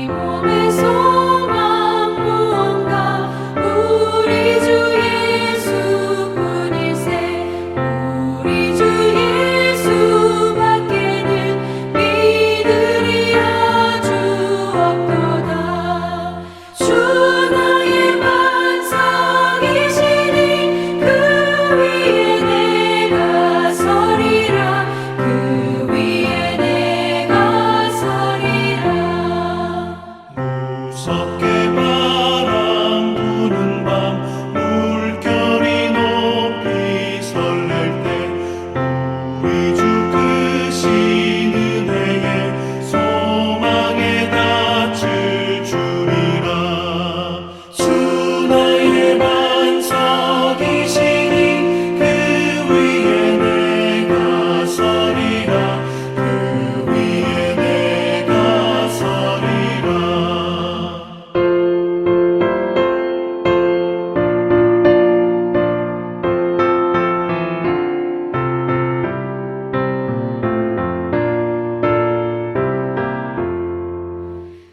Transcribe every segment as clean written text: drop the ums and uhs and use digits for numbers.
몸의 소망 무언가 우리 주 예수뿐일세. 우리 주 예수밖에는 믿으리 아주 없도다. 주 나의 반석이시니 그 위에 내가 서리라. 그 위에 내가 서리라. 무섭게 바람 부는 밤 물결이 높이 설렐 때 우리 주 크신 은혜에 소망에 닿을 줄이라. 주 나의 반석이시니 그 위에 내가 서리라. 그 위에 내가 서리라.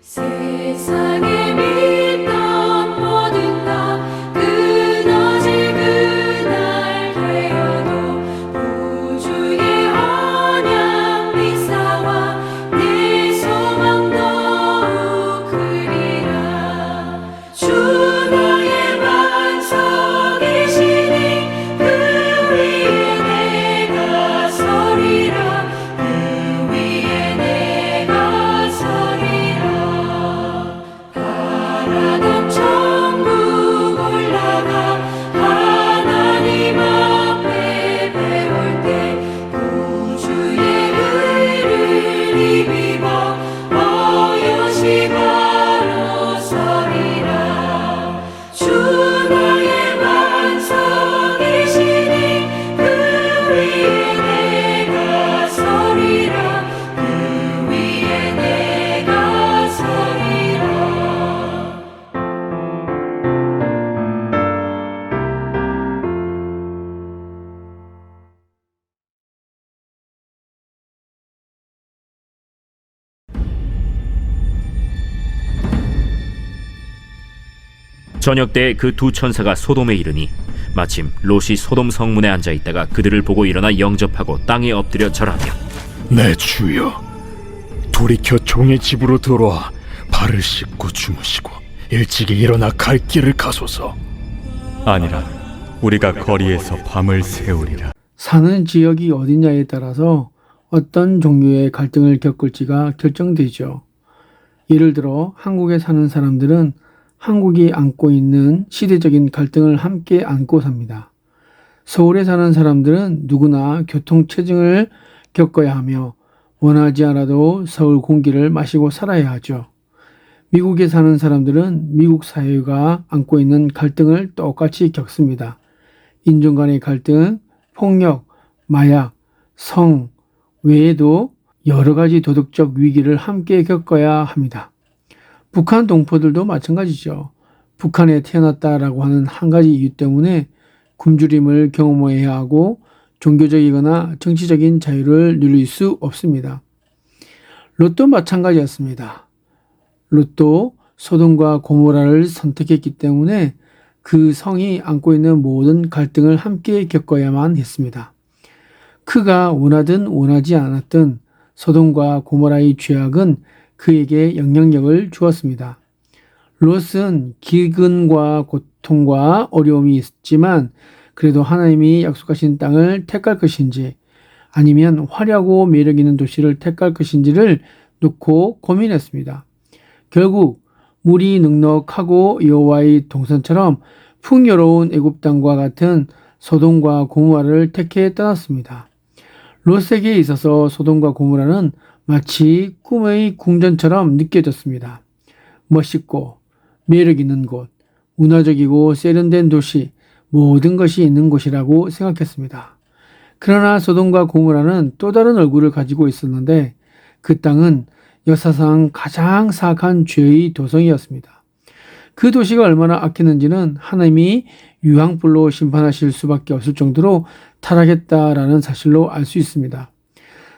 세상에 믿던 모든 것 끊어질 그날 되어도 구주의 언약 미사와 내 소망 더욱 크리라. 주 나의 반석이시니 그 위에 내가 서리라. 그 위에 내가 서리라. 바라던 천국 올라가 하나님 앞에 배울 때 구주의 의를 입어 어여시 바로 서리라. 주 나의 반석이시니 그 위에 내가 서리라. 그 위에 내가 서리라. 저녁 때 그 두 천사가 소돔에 이르니 마침 롯이 소돔 성문에 앉아 있다가 그들을 보고 일어나 영접하고 땅에 엎드려 절하며 내 주여, 돌이켜 종의 집으로 들어와 발을 씻고 주무시고 일찍이 일어나 갈 길을 가소서. 아니라 우리가 거리에서 밤을 새우리라. 사는 지역이 어디냐에 따라서 어떤 종류의 갈등을 겪을지가 결정되죠. 예를 들어 한국에 사는 사람들은 한국이 안고 있는 시대적인 갈등을 함께 안고 삽니다. 서울에 사는 사람들은 누구나 교통체증을 겪어야 하며 원하지 않아도 서울 공기를 마시고 살아야 하죠. 미국에 사는 사람들은 미국 사회가 안고 있는 갈등을 똑같이 겪습니다. 인종 간의 갈등, 폭력, 마약, 성 외에도 여러 가지 도덕적 위기를 함께 겪어야 합니다. 북한 동포들도 마찬가지죠. 북한에 태어났다라고 하는 한 가지 이유 때문에 굶주림을 경험해야 하고 종교적이거나 정치적인 자유를 누릴 수 없습니다. 롯도 마찬가지였습니다. 롯도 소돔과 고모라를 선택했기 때문에 그 성이 안고 있는 모든 갈등을 함께 겪어야만 했습니다. 그가 원하든 원하지 않았든 소돔과 고모라의 죄악은 그에게 영향력을 주었습니다. 롯은 기근과 고통과 어려움이 있었지만 그래도 하나님이 약속하신 땅을 택할 것인지 아니면 화려하고 매력 있는 도시를 택할 것인지를 놓고 고민했습니다. 결국 물이 넉넉하고 여호와의 동산처럼 풍요로운 애굽 땅과 같은 소돔과 고모라를 택해 떠났습니다. 롯에게 있어서 소돔과 고모라는 마치 꿈의 궁전처럼 느껴졌습니다. 멋있고 매력 있는 곳, 문화적이고 세련된 도시, 모든 것이 있는 곳이라고 생각했습니다. 그러나 소돔과 고모라는 또 다른 얼굴을 가지고 있었는데 그 땅은 역사상 가장 사악한 죄의 도성이었습니다. 그 도시가 얼마나 악했는지는 하나님이 유황불로 심판하실 수밖에 없을 정도로 타락했다라는 사실로 알 수 있습니다.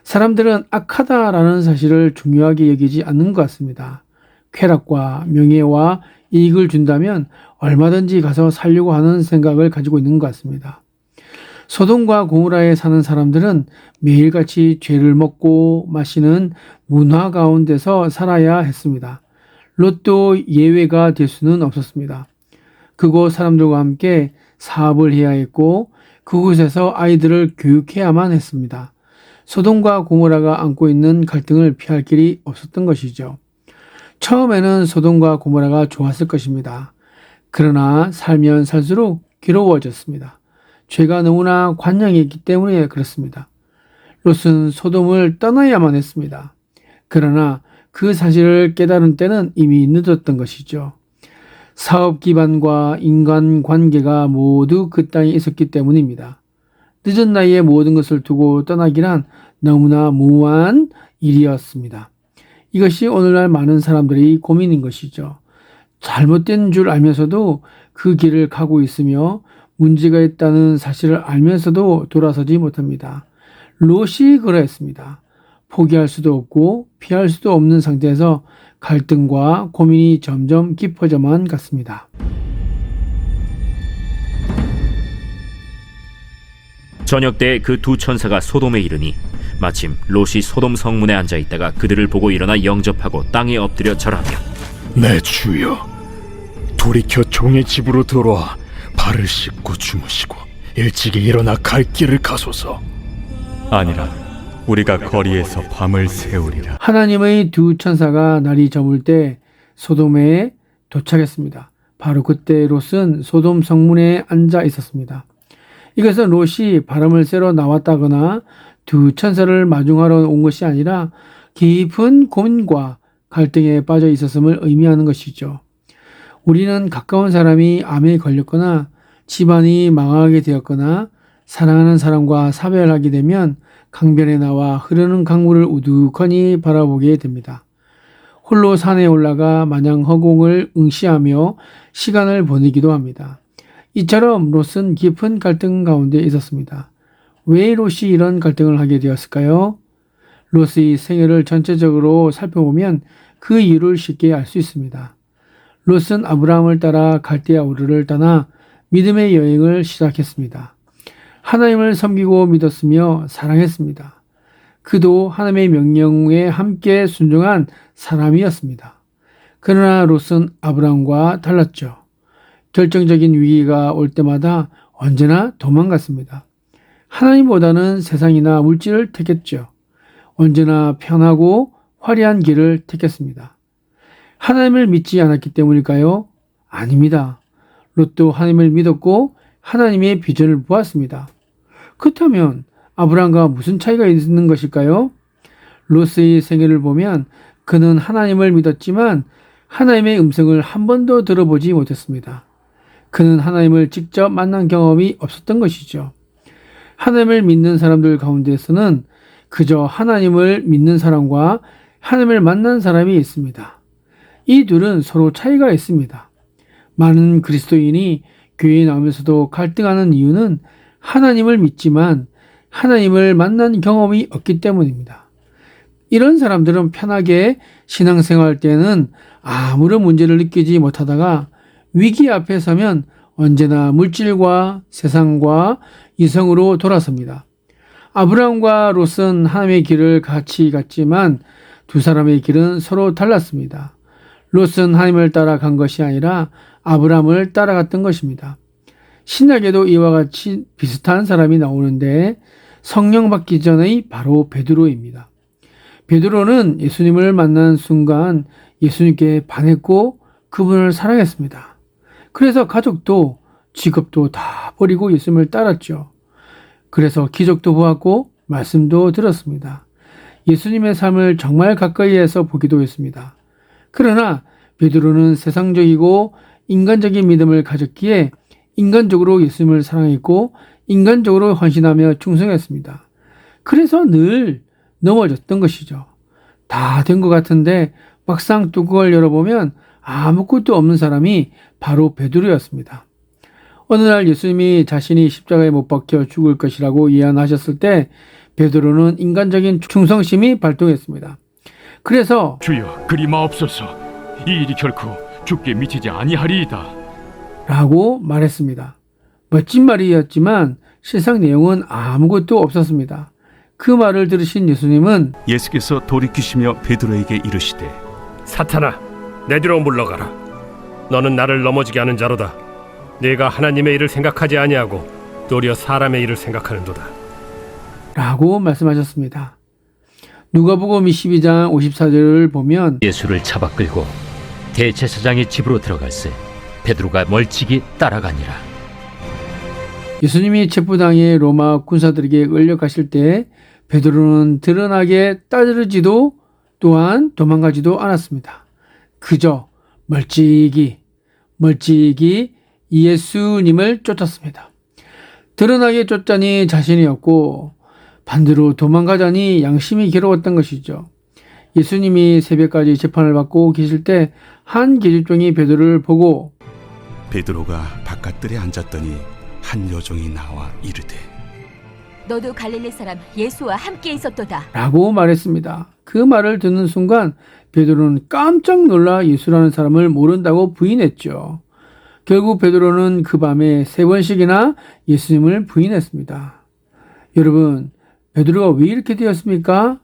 사람들은 악하다라는 사실을 중요하게 여기지 않는 것 같습니다. 쾌락과 명예와 이익을 준다면 얼마든지 가서 살려고 하는 생각을 가지고 있는 것 같습니다. 소돔과 고모라에 사는 사람들은 매일같이 죄를 먹고 마시는 문화 가운데서 살아야 했습니다. 롯도 예외가 될 수는 없었습니다. 그곳 사람들과 함께 사업을 해야 했고 그곳에서 아이들을 교육해야만 했습니다. 소돔과 고모라가 안고 있는 갈등을 피할 길이 없었던 것이죠. 처음에는 소돔과 고모라가 좋았을 것입니다. 그러나 살면 살수록 괴로워졌습니다. 죄가 너무나 관영했기 때문에 그렇습니다. 롯은 소돔을 떠나야만 했습니다. 그러나 그 사실을 깨달은 때는 이미 늦었던 것이죠. 사업 기반과 인간 관계가 모두 그 땅에 있었기 때문입니다. 늦은 나이에 모든 것을 두고 떠나기란 너무나 무모한 일이었습니다. 이것이 오늘날 많은 사람들의 고민인 것이죠. 잘못된 줄 알면서도 그 길을 가고 있으며 문제가 있다는 사실을 알면서도 돌아서지 못합니다. 롯이 그러했습니다. 포기할 수도 없고 피할 수도 없는 상태에서 갈등과 고민이 점점 깊어져만 갔습니다. 저녁 때 그 두 천사가 소돔에 이르니 마침 롯이 소돔 성문에 앉아 있다가 그들을 보고 일어나 영접하고 땅에 엎드려 절하며 내 주여, 돌이켜 종의 집으로 돌아와 발을 씻고 주무시고 일찍이 일어나 갈 길을 가소서. 아니라 우리가 거리에서 밤을 새우리라. 하나님의 두 천사가 날이 저물 때 소돔에 도착했습니다. 바로 그때 롯은 소돔 성문에 앉아 있었습니다. 이것은 롯이 바람을 쐬러 나왔다거나 두 천사를 마중하러 온 것이 아니라 깊은 고민과 갈등에 빠져 있었음을 의미하는 것이죠. 우리는 가까운 사람이 암에 걸렸거나 집안이 망하게 되었거나 사랑하는 사람과 사별하게 되면 강변에 나와 흐르는 강물을 우두커니 바라보게 됩니다. 홀로 산에 올라가 마냥 허공을 응시하며 시간을 보내기도 합니다. 이처럼 롯은 깊은 갈등 가운데 있었습니다. 왜 롯이 이런 갈등을 하게 되었을까요? 롯의 생애를 전체적으로 살펴보면 그 이유를 쉽게 알 수 있습니다. 롯은 아브라함을 따라 갈대아 우르를 떠나 믿음의 여행을 시작했습니다. 하나님을 섬기고 믿었으며 사랑했습니다. 그도 하나님의 명령에 함께 순종한 사람이었습니다. 그러나 롯은 아브라함과 달랐죠. 결정적인 위기가 올 때마다 언제나 도망갔습니다. 하나님보다는 세상이나 물질을 택했죠. 언제나 편하고 화려한 길을 택했습니다. 하나님을 믿지 않았기 때문일까요? 아닙니다. 롯도 하나님을 믿었고 하나님의 비전을 보았습니다. 그렇다면 아브라함과 무슨 차이가 있는 것일까요? 롯의 생애를 보면 그는 하나님을 믿었지만 하나님의 음성을 한 번도 들어보지 못했습니다. 그는 하나님을 직접 만난 경험이 없었던 것이죠. 하나님을 믿는 사람들 가운데서는 그저 하나님을 믿는 사람과 하나님을 만난 사람이 있습니다. 이 둘은 서로 차이가 있습니다. 많은 그리스도인이 교회에 나오면서도 갈등하는 이유는 하나님을 믿지만 하나님을 만난 경험이 없기 때문입니다. 이런 사람들은 편하게 신앙생활할 때는 아무런 문제를 느끼지 못하다가 위기 앞에 서면 언제나 물질과 세상과 이성으로 돌아섭니다. 아브라함과 롯은 하나님의 길을 같이 갔지만 두 사람의 길은 서로 달랐습니다. 롯은 하나님을 따라간 것이 아니라 아브라함을 따라갔던 것입니다. 신약에도 이와 같이 비슷한 사람이 나오는데 성령 받기 전의 바로 베드로입니다. 베드로는 예수님을 만난 순간 예수님께 반했고 그분을 사랑했습니다. 그래서 가족도 직업도 다 버리고 예수님을 따랐죠. 그래서 기적도 보았고 말씀도 들었습니다. 예수님의 삶을 정말 가까이에서 보기도 했습니다. 그러나 베드로는 세상적이고 인간적인 믿음을 가졌기에 인간적으로 예수님을 사랑했고 인간적으로 헌신하며 충성했습니다. 그래서 늘 넘어졌던 것이죠. 다 된 것 같은데 막상 뚜껑을 열어보면 아무것도 없는 사람이 바로 베드로였습니다. 어느 날 예수님이 자신이 십자가에 못 박혀 죽을 것이라고 예언하셨을 때 베드로는 인간적인 충성심이 발동했습니다. 그래서 주여, 그리 마옵소서. 이 일이 결코 죽게 미치지 아니하리이다. 라고 말했습니다. 멋진 말이었지만 실상 내용은 아무것도 없었습니다. 그 말을 들으신 예수님은 예수께서 돌이키시며 베드로에게 이르시되 사탄아, 내 뒤로 물러가라. 너는 나를 넘어지게 하는 자로다. 네가 하나님의 일을 생각하지 아니하고 도리어 사람의 일을 생각하는도다. 라고 말씀하셨습니다. 누가복음 22장 54절을 보면 예수를 잡아 끌고 대제사장의 집으로 들어갈새 베드로가 멀찍이 따라가니라. 예수님이 체포당해 로마 군사들에게 끌려가실 때 베드로는 드러나게 따르지도 또한 도망가지도 않았습니다. 그저 멀찍이 예수님을 쫓았습니다. 드러나게 쫓자니 자신이 없고 반대로 도망가자니 양심이 괴로웠던 것이죠. 예수님이 새벽까지 재판을 받고 계실 때 한 계집종이 베드로를 보고 베드로가 바깥들에 앉았더니 한 여종이 나와 이르되 너도 갈릴리 사람 예수와 함께 있었도다. 라고 말했습니다. 그 말을 듣는 순간 베드로는 깜짝 놀라 예수라는 사람을 모른다고 부인했죠. 결국 베드로는 그 밤에 3번씩이나 예수님을 부인했습니다. 여러분, 베드로가 왜 이렇게 되었습니까?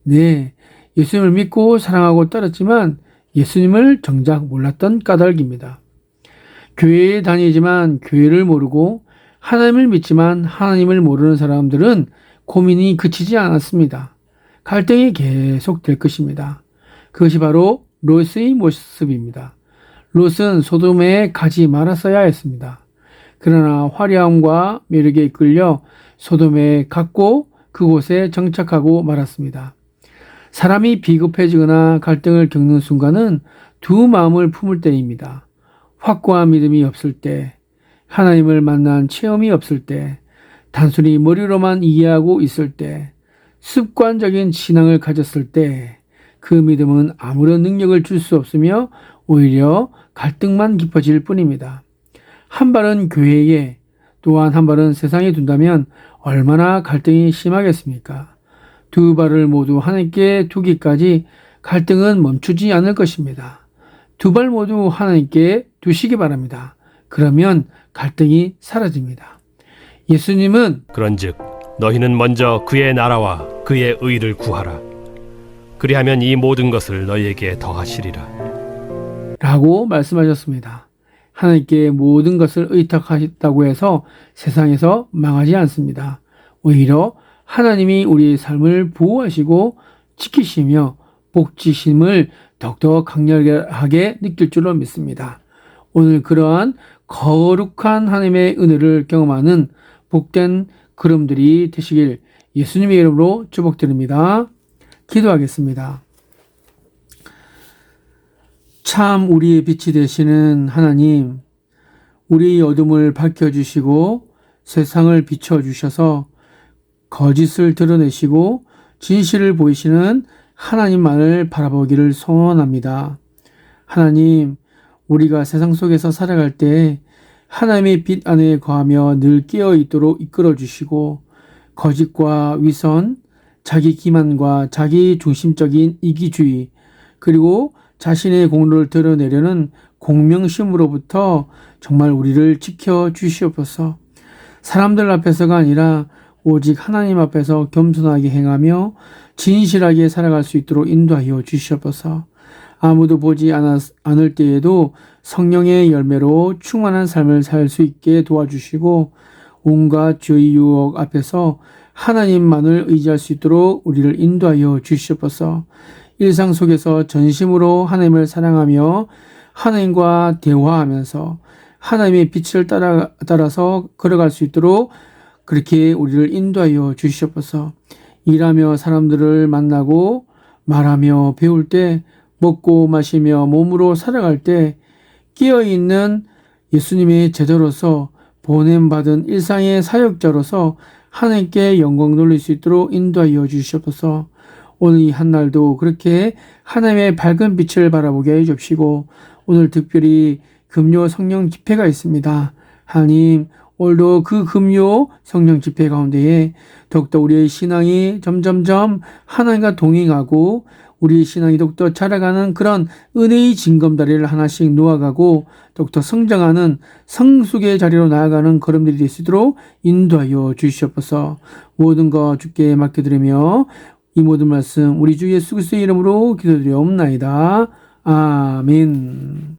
네, 예수님을 믿고 사랑하고 따랐지만 예수님을 정작 몰랐던 까닭입니다. 교회에 다니지만 교회를 모르고 하나님을 믿지만 하나님을 모르는 사람들은 고민이 그치지 않았습니다. 갈등이 계속될 것입니다. 그것이 바로 롯의 모습입니다. 롯은 소돔에 가지 말았어야 했습니다. 그러나 화려함과 매력에 이끌려 소돔에 갔고 그곳에 정착하고 말았습니다. 사람이 비겁해지거나 갈등을 겪는 순간은 두 마음을 품을 때입니다. 확고한 믿음이 없을 때, 하나님을 만난 체험이 없을 때, 단순히 머리로만 이해하고 있을 때, 습관적인 신앙을 가졌을 때, 그 믿음은 아무런 능력을 줄 수 없으며 오히려 갈등만 깊어질 뿐입니다. 한 발은 교회에, 또한 한 발은 세상에 둔다면 얼마나 갈등이 심하겠습니까? 두 발을 모두 하나님께 두기까지 갈등은 멈추지 않을 것입니다. 두 발 모두 하나님께 두시기 바랍니다. 그러면 갈등이 사라집니다. 예수님은 그런즉 너희는 먼저 그의 나라와 그의 의를 구하라. 그리하면 이 모든 것을 너희에게 더하시리라. 라고 말씀하셨습니다. 하나님께 모든 것을 의탁하셨다고 해서 세상에서 망하지 않습니다. 오히려 하나님이 우리의 삶을 보호하시고 지키시며 복지심을 더욱더 강렬하게 느낄 줄로 믿습니다. 오늘 그러한 거룩한 하나님의 은혜를 경험하는 복된 걸음들이 되시길 예수님의 이름으로 축복드립니다. 기도하겠습니다. 참 우리의 빛이 되시는 하나님, 우리의 어둠을 밝혀주시고 세상을 비춰주셔서 거짓을 드러내시고 진실을 보이시는 하나님만을 바라보기를 소원합니다. 하나님, 우리가 세상 속에서 살아갈 때 하나님의 빛 안에 거하며 늘 깨어 있도록 이끌어 주시고 거짓과 위선, 자기 기만과 자기 중심적인 이기주의, 그리고 자신의 공로를 드러내려는 공명심으로부터 정말 우리를 지켜 주시옵소서. 사람들 앞에서가 아니라 오직 하나님 앞에서 겸손하게 행하며 진실하게 살아갈 수 있도록 인도하여 주시옵소서. 아무도 보지 않을 때에도 성령의 열매로 충만한 삶을 살 수 있게 도와주시고 온갖 죄의 유혹 앞에서 하나님만을 의지할 수 있도록 우리를 인도하여 주시옵소서. 일상 속에서 전심으로 하나님을 사랑하며 하나님과 대화하면서 하나님의 빛을 따라서 걸어갈 수 있도록 그렇게 우리를 인도하여 주시옵소서. 일하며 사람들을 만나고 말하며 배울 때, 먹고 마시며 몸으로 살아갈 때 깨어있는 예수님의 제자로서 보냄받은 일상의 사역자로서 하나님께 영광 돌릴 수 있도록 인도하여 주시옵소서. 오늘 이 한날도 그렇게 하나님의 밝은 빛을 바라보게 해 주시고 오늘 특별히 금요 성령 집회가 있습니다. 하나님, 오늘도 그 금요 성령 집회 가운데에 더욱더 우리의 신앙이 점점점 하나님과 동행하고 우리 신앙이 더욱더 자라가는 그런 은혜의 징검다리를 하나씩 놓아가고 더욱더 성장하는 성숙의 자리로 나아가는 걸음들이 될 수 있도록 인도하여 주시옵소서. 모든 것 주께 맡겨드리며 이 모든 말씀 우리 주 예수 그리스도의 이름으로 기도드리옵나이다. 아멘.